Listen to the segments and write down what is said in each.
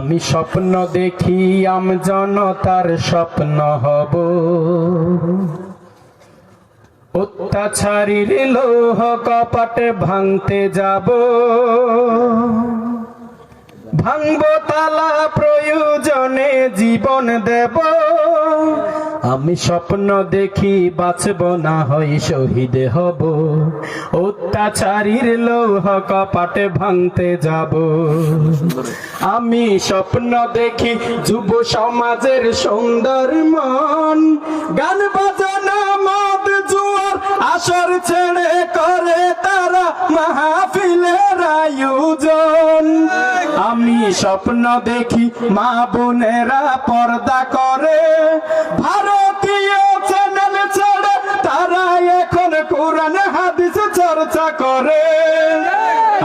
আমি স্বপ্ন দেখি আমজনতার স্বপ্ন হব, অত্যাচারীর লৌহ কপাট ভাঙতে যাব, ভাঙব তালা প্রয়োজনে জীবন দেব। আমি স্বপ্ন দেখি বাঁচব না হয় শহীদ হব, অত্যাচারীর লৌহ কপাট ভাঙতে যাব। আমি স্বপ্ন দেখি যুব সমাজের সুন্দর মন, গান বাজানা মদ জুয়ার আসর ছেড়ে করে তারা মাহফিলের আয়োজন। আমি স্বপ্ন দেখি মা বোনেরা পর্দা করে, ভারতীয় চ্যানেল ছেড়ে তারা এখন কোরআন হাদিস চর্চা করে।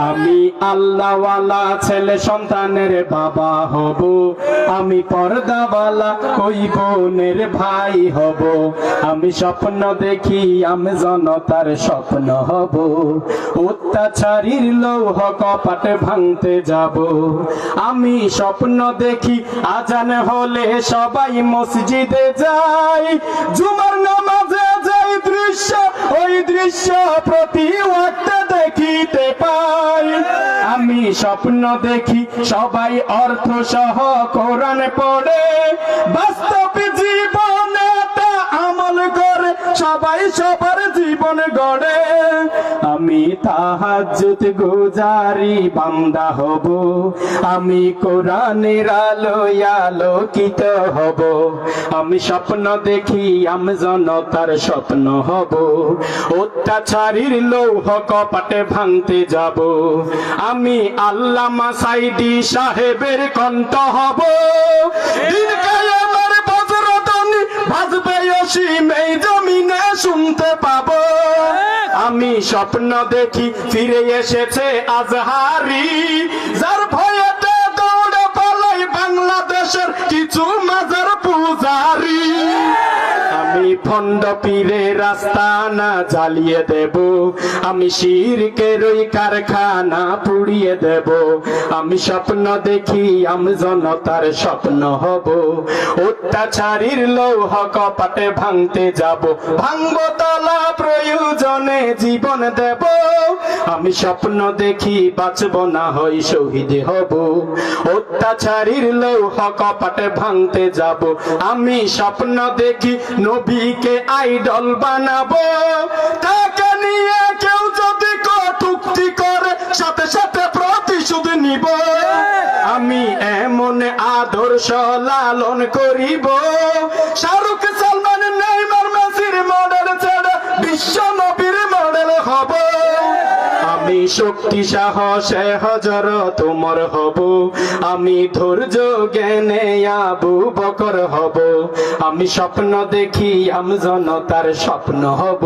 আমি আল্লাহওয়ালা ছেলে সন্তানের বাবা হব, আমি পর্দাওয়ালা ওই বোনের ভাই হব। আমি স্বপ্ন দেখি আমি জনতার স্বপ্ন হব, অত্যাচারীর লৌহ কপাট ভাঙতে যাব। আমি স্বপ্ন দেখি আজান হলে সবাই মসজিদে যায়, জুমার নামাজে যাই দৃশ্য ওই দৃশ্য প্রতি ওয়াক্তে দেখিতে পাই। আমি স্বপ্ন দেখি সবাই অর্থ সহ কোরআন পড়ে, বাস্তব জীবনে তা আমল করে সবাই সবার জীবন গড়ে। আমি তাহাজ্জুদ গুজারি বান্দা হব, আমি কোরআনের আলোয় আলোকিত হব। আমি স্বপ্ন দেখি আমি জনতার স্বপ্ন হব, অত্যাচারীর লৌহ কপাটে ভাঙতে যাব। আমি আল্লামা সাইদি সাহেবের কণ্ঠ হব, দিন কায়ামের বজ্রধ্বনি বাজবে অসীম এই জমিনে শুনতে পাবো। আমি স্বপ্ন দেখি ফিরে এসেছে আজহারি, যার ভয়েতে দৌড়ে পালাই বাংলাদেশের কিছু মাজার পূজারি। আমি ভণ্ড পীরের আস্তানা জ্বালিয়ে দেব, আমি শিরকের ওই কারখানা পুড়িয়ে দেব। আমি স্বপ্ন দেখি আমি জনতার স্বপ্ন হব, অত্যাচারীর লৌহ কপাটে ভাঙতে যাব, ভাঙব তালা প্রয়োজনে জীবন দেব। আমি স্বপ্ন দেখি বাঁচব না হয় শহীদ হব, অত্যাচারীর লৌহ কপাটে ভাঙতে যাব। আমি স্বপ্ন দেখি নবীকে আইডল বানাবো, তাকে নিয়ে কেউ যদি কটূক্তি করে সাথে সাথে প্রতিশোধ নিব। আমি এমন আদর্শ লালন করিব, শাহরুখ সালমান নেইমার মেসির মডেল ছেড়ে বিশ্ব নবীর মডেল হব। আমি শক্তি সাহসে হযরত ওমর হব, আমি ধৈর্য জ্ঞানে আবু বকর হব। আমি স্বপ্ন দেখি আমি জনতার স্বপ্ন হব,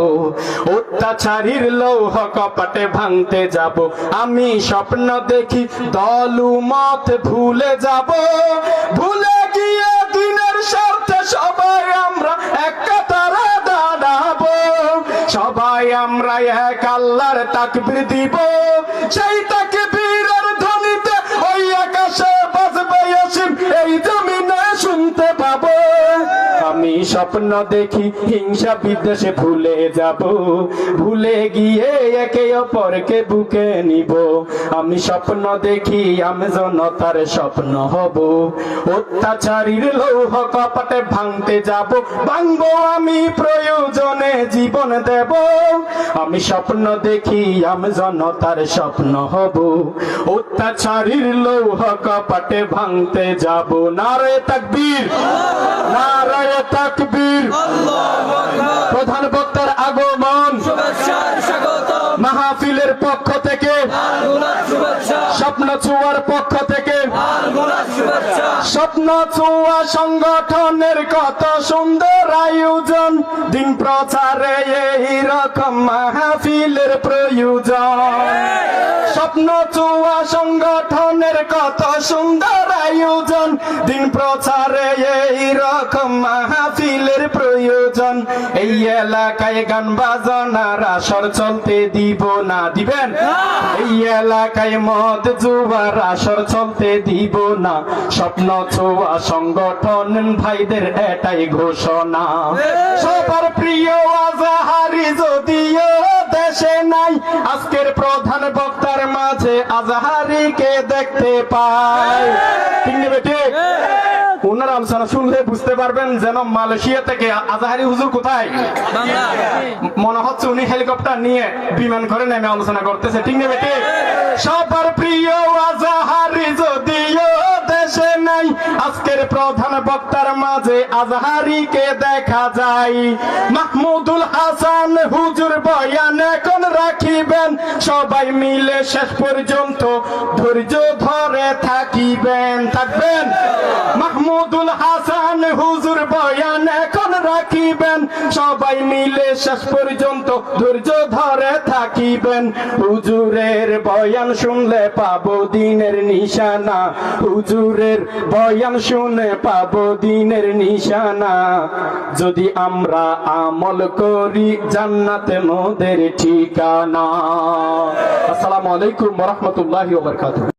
অত্যাচারীর লৌহ কপাটে ভাঙতে যাব। আমি স্বপ্ন দেখি দলমত ভুলে যাব, ভুলে গিয়ে দিনের স্বার্থে সবাই আমরা এক কাতারে দাঁড়াবো। সবাই আমরা এক আল্লাহর তাকবীর দিব, সেই তাকবীরের ধ্বনিতে ওই আকাশে বাজবে অসীম এই জমিনে শুনতে পাবো। আমি স্বপ্ন দেখি হিংসা বিদ্বেষে ভুলে যাব, ভুলে গিয়ে একে অপরকে বুকে নিব। আমি স্বপ্ন দেখি আমি জনতার স্বপ্ন হব, অত্যাচারীর লৌহ কপাটে ভাঙতে যাব, ভাঙবো আমি প্রয়োজনে জীবন দেব। আমি স্বপ্ন দেখি আমি জনতার স্বপ্ন হব, অত্যাচারীর লৌহ কপাটে ভাঙতে যাব। নারায়ে তাকবীর, নারায়ে তাকবীর। প্রধান বক্তার আগমন, মাহফিলের পক্ষ থেকে, স্বপ্ন ছোঁয়ার পক্ষ থেকে, স্বপ্ন ছোঁয়া সংগঠনের কত সুন্দর আয়োজন, দিন প্রচারে এই রকম মাহফিলের প্রয়োজন। স্বপ্ন ছোঁয়া সংগঠনের কত সুন্দর আয়োজন, দিন প্রচারে এই রকম মাহফিলের প্রয়োজন। এই এলাকায় গান বাজনার আসর চলতে দিব না, দিবেন? এই এলাকায় মদ জুয়ার আসর চলতে দিব না। স্বপ্ন ছোঁয়া সংগঠন ভাইদের এটাই ঘোষণা। সবার প্রিয় আজাহারি যদিও দেশে নাই, আজকের প্রধান বক্তার মাঝে আজাহারিকে দেখতে পাই। ঠিক নেবে? ঠিক। ওনার আলোচনা শুনলে বুঝতে পারবেন যেন মালয়েশিয়া থেকে আজাহারি হুজুর কোথায়। মনে হচ্ছে উনি হেলিকপ্টার নিয়ে বিমান করে নেমে আলোচনা করতেছে। ঠিক নেবে? ঠিক। সবার প্রিয় আজাহারি যদিও দেশে নাই, আজকের প্রধান বক্তার মাঝে আজহারিকে দেখা যায়। মাহমুদুল হাসান হুজুর বয়ান এখন রাখিবেন, সবাই মিলে শেষ পর্যন্ত ধৈর্য ধরে থাকিবেন। থাকবেন? মাহমুদুল হাসান হুজুর বয়ান এখন রাখিবেন, সবাই মিলে শেষ পর্যন্ত ধৈর্য ধরে থাকিবেন। হুজুরের বয়ান শুনলে পাবো দিনের নিশানা, হুজুরের বয়ান শুনে পাবো দিনের নিশানা। যদি আমরা আমল করি জান্নাতে মোদের ঠিকানা। আসসালামু আলাইকুম ওয়া রাহমাতুল্লাহি ওয়া বারাকাতুহু।